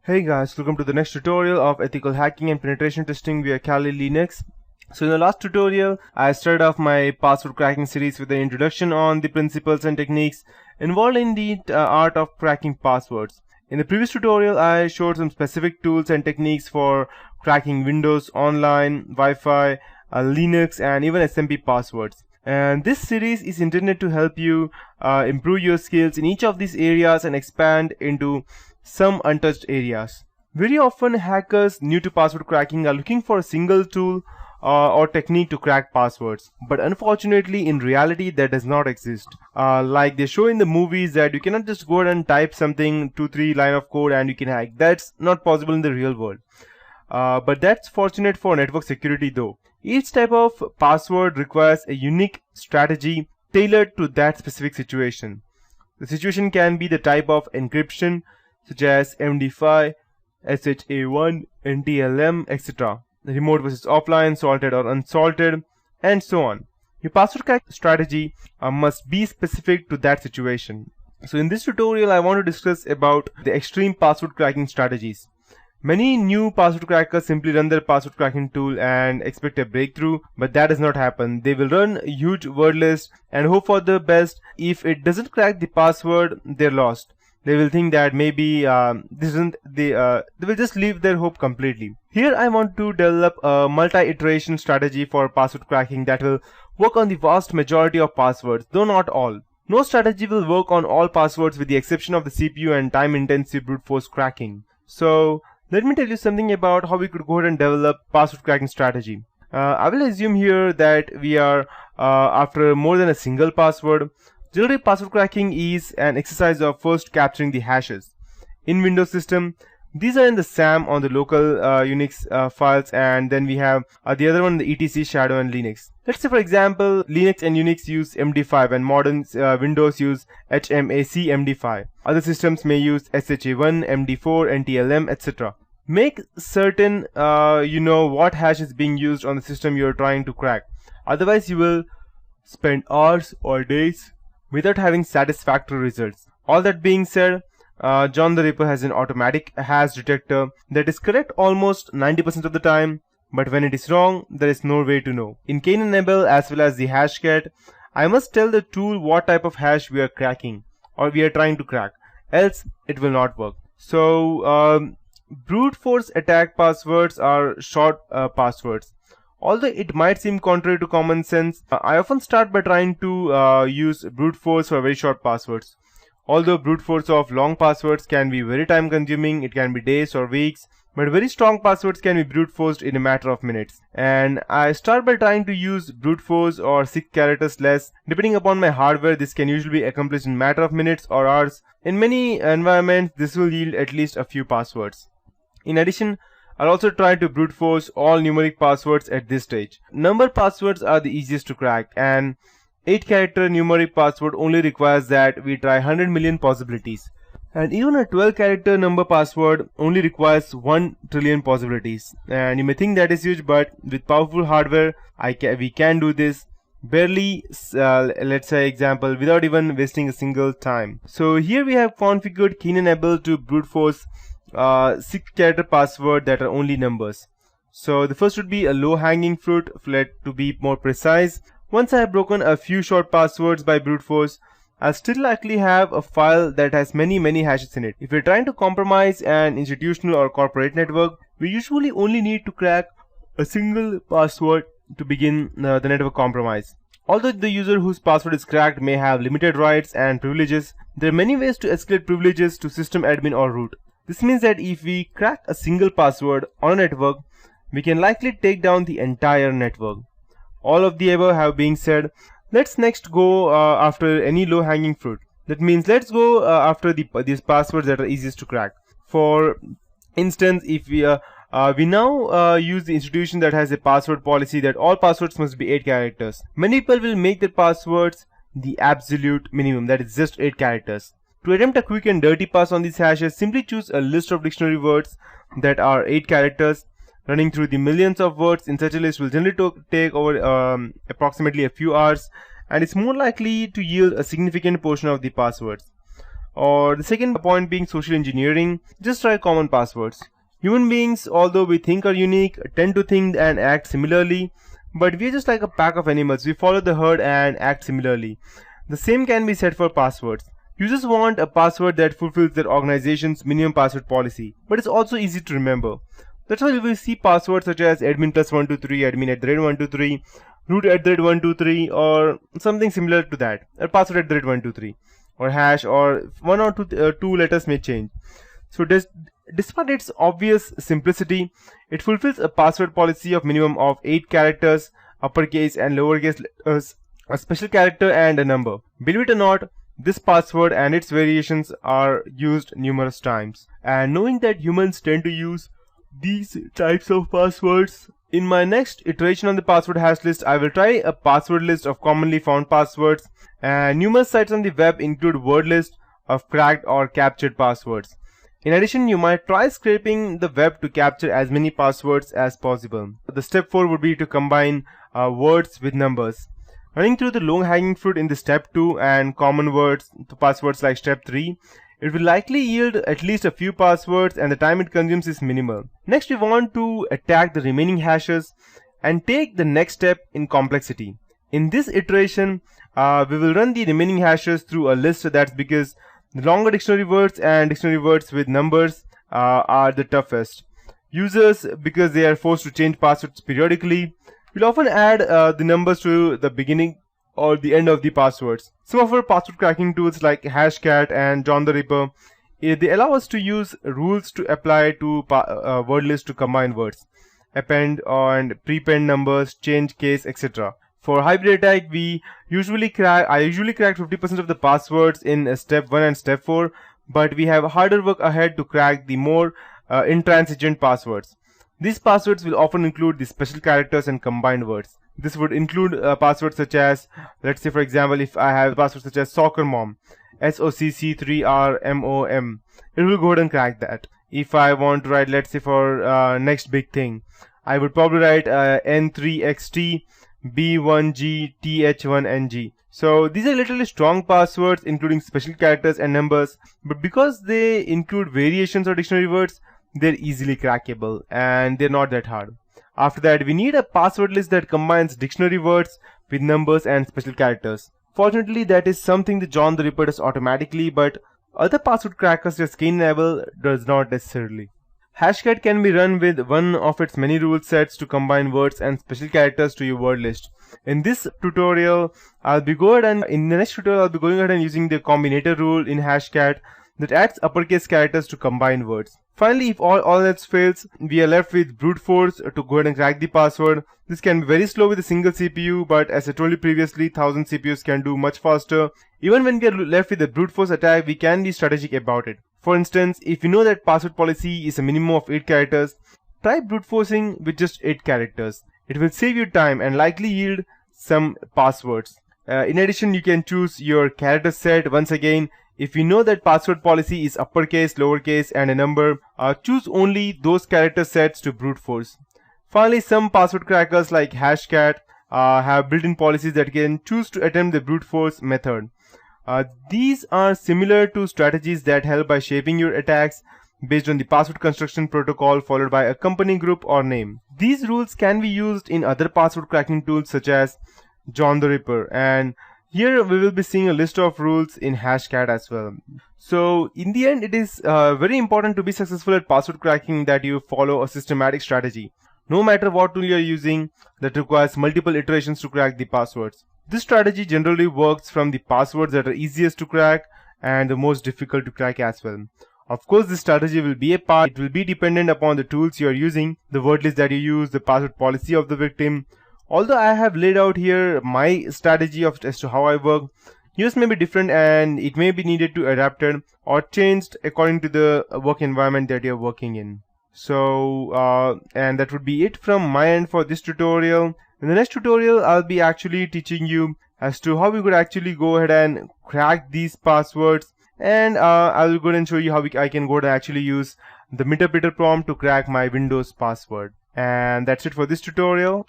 Hey guys, welcome to the next tutorial of ethical hacking and penetration testing via Kali Linux. So in the last tutorial, I started off my password cracking series with an introduction on the principles and techniques involved in the art of cracking passwords. In the previous tutorial, I showed some specific tools and techniques for cracking Windows, online, Wi-Fi, Linux, and even SMP passwords. And this series is intended to help you improve your skills in each of these areas and expand into some untouched areas. Very often hackers new to password cracking are looking for a single tool or technique to crack passwords, but unfortunately in reality that does not exist. Like they show in the movies that you cannot just go ahead and type something 2-3 line of code and you can hack. That's not possible in the real world. But that's fortunate for network security though. Each type of password requires a unique strategy tailored to that specific situation. The situation can be the type of encryption such as MD5, SHA-1, NTLM, etc. Remote versus offline, salted or unsalted, and so on. Your password crack strategy must be specific to that situation. So in this tutorial, I want to discuss about the extreme password cracking strategies. Many new password crackers simply run their password cracking tool and expect a breakthrough, but that does not happen. They will run a huge word list and hope for the best. If it doesn't crack the password, they're lost. They will think that maybe they will just leave their hope completely. Here I want to develop a multi-iteration strategy for password cracking that will work on the vast majority of passwords, though not all. No strategy will work on all passwords with the exception of the CPU and time-intensive brute force cracking. So let me tell you something about how we could go ahead and develop password cracking strategy. I will assume here that we are after more than a single password. Generally, password cracking is an exercise of first capturing the hashes. In Windows system, these are in the SAM on the local Unix files, and then we have the other one, the etc, shadow, and Linux. Let's say for example, Linux and Unix use MD5 and modern Windows use HMAC MD5. Other systems may use SHA-1, MD4, NTLM, etc. Make certain you know what hash is being used on the system you are trying to crack. Otherwise, you will spend hours or days without having satisfactory results. All that being said, John the Ripper has an automatic hash detector that is correct almost 90% of the time, but when it is wrong, there is no way to know. In Cain and Abel as well as the Hashcat, I must tell the tool what type of hash we are cracking or we are trying to crack, else it will not work. So brute force attack passwords are short passwords. Although it might seem contrary to common sense, I often start by trying to use brute force for very short passwords. Although brute force of long passwords can be very time consuming, it can be days or weeks, but very strong passwords can be brute forced in a matter of minutes. And I start by trying to use brute force or 6 characters less. Depending upon my hardware, this can usually be accomplished in a matter of minutes or hours. In many environments, this will yield at least a few passwords. In addition, I'll also try to brute force all numeric passwords at this stage. Number passwords are the easiest to crack, and 8-character numeric password only requires that we try 100 million possibilities. And even a 12-character number password only requires 1 trillion possibilities. And you may think that is huge, but with powerful hardware, we can do this barely, let's say example, without even wasting a single time. So here we have configured Cain and Abel to brute force 6-character password that are only numbers. So the first would be a low hanging fruit, to be more precise. Once I have broken a few short passwords by brute force, I'll still likely have a file that has many hashes in it. If you're trying to compromise an institutional or corporate network, we usually only need to crack a single password to begin the network compromise. Although the user whose password is cracked may have limited rights and privileges, there are many ways to escalate privileges to system admin or root. This means that if we crack a single password on a network, we can likely take down the entire network. All of the above have been said, let's next go after any low-hanging fruit. That means let's go after these passwords that are easiest to crack. For instance, if we now use the institution that has a password policy that all passwords must be 8 characters. Many people will make their passwords the absolute minimum, that is just 8 characters. To attempt a quick and dirty pass on these hashes, simply choose a list of dictionary words that are 8 characters. Running through the millions of words in such a list will generally take over approximately a few hours, and it's more likely to yield a significant portion of the passwords. Or the second point being social engineering, just try common passwords. Human beings, although we think are unique, tend to think and act similarly, but we are just like a pack of animals. We follow the herd and act similarly. The same can be said for passwords. Users want a password that fulfills their organization's minimum password policy, but it's also easy to remember. That's why you will see passwords such as admin+123, admin@123, root@123, or something similar to that, or password@123, or hash, or one or two letters may change. So despite its obvious simplicity, it fulfills a password policy of minimum of 8 characters, uppercase and lowercase letters, a special character and a number. Believe it or not, this password and its variations are used numerous times. And knowing that humans tend to use these types of passwords, in my next iteration on the password hash list, I will try a password list of commonly found passwords, and numerous sites on the web include word list of cracked or captured passwords. In addition, you might try scraping the web to capture as many passwords as possible. The step 4 would be to combine words with numbers. Running through the low-hanging fruit in the step 2 and common words to passwords like step 3, it will likely yield at least a few passwords and the time it consumes is minimal. Next, we want to attack the remaining hashes and take the next step in complexity. In this iteration, we will run the remaining hashes through a list. That's because the longer dictionary words and dictionary words with numbers are the toughest. Users, because they are forced to change passwords periodically, will often add the numbers to the beginning or the end of the passwords. Some of our password cracking tools like Hashcat and John the Ripper, they allow us to use rules to apply to word lists to combine words, append and prepend numbers, change case, etc. For hybrid attack, I usually crack 50% of the passwords in step 1 and step 4, but we have harder work ahead to crack the more intransigent passwords. These passwords will often include the special characters and combined words. This would include passwords such as, let's say for example, if I have passwords such as soccer mom, SOCC3RMOM, it will go ahead and crack that. If I want to write, let's say for next big thing, I would probably write N3XT B1GTH1NG. So these are literally strong passwords including special characters and numbers, but because they include variations of dictionary words, they're easily crackable and they're not that hard. After that, we need a password list that combines dictionary words with numbers and special characters. Fortunately, that is something that John the Ripper does automatically, but other password crackers just Cain-Enable does not necessarily. Hashcat can be run with one of its many rule sets to combine words and special characters to your word list. In this tutorial, in the next tutorial, I'll be going ahead and using the combinator rule in Hashcat that adds uppercase characters to combine words. Finally, if all else fails, we are left with brute force to go ahead and crack the password. This can be very slow with a single CPU, but as I told you previously, 1000 CPUs can do much faster. Even when we are left with a brute force attack, we can be strategic about it. For instance, if you know that password policy is a minimum of 8 characters, try brute forcing with just 8 characters. It will save you time and likely yield some passwords. In addition, you can choose your character set. Once again, if you know that password policy is uppercase, lowercase and a number, choose only those character sets to brute force. Finally, some password crackers like Hashcat have built-in policies that can choose to attempt the brute force method. These are similar to strategies that help by shaping your attacks based on the password construction protocol followed by a company group or name. These rules can be used in other password cracking tools such as John the Ripper, and here we will be seeing a list of rules in Hashcat as well. So in the end, it is very important to be successful at password cracking that you follow a systematic strategy. No matter what tool you are using that requires multiple iterations to crack the passwords. This strategy generally works from the passwords that are easiest to crack and the most difficult to crack as well. Of course, this strategy will be it will be dependent upon the tools you are using, the word list that you use, the password policy of the victim. Although I have laid out here my strategy as to how I work, yours may be different and it may be needed to adapted or changed according to the work environment that you're working in. So, and that would be it from my end for this tutorial. In the next tutorial, I'll be actually teaching you as to how we could actually go ahead and crack these passwords, and I'll go ahead and show you how I can go ahead and actually use the Minterpreter prompt to crack my Windows password. And that's it for this tutorial.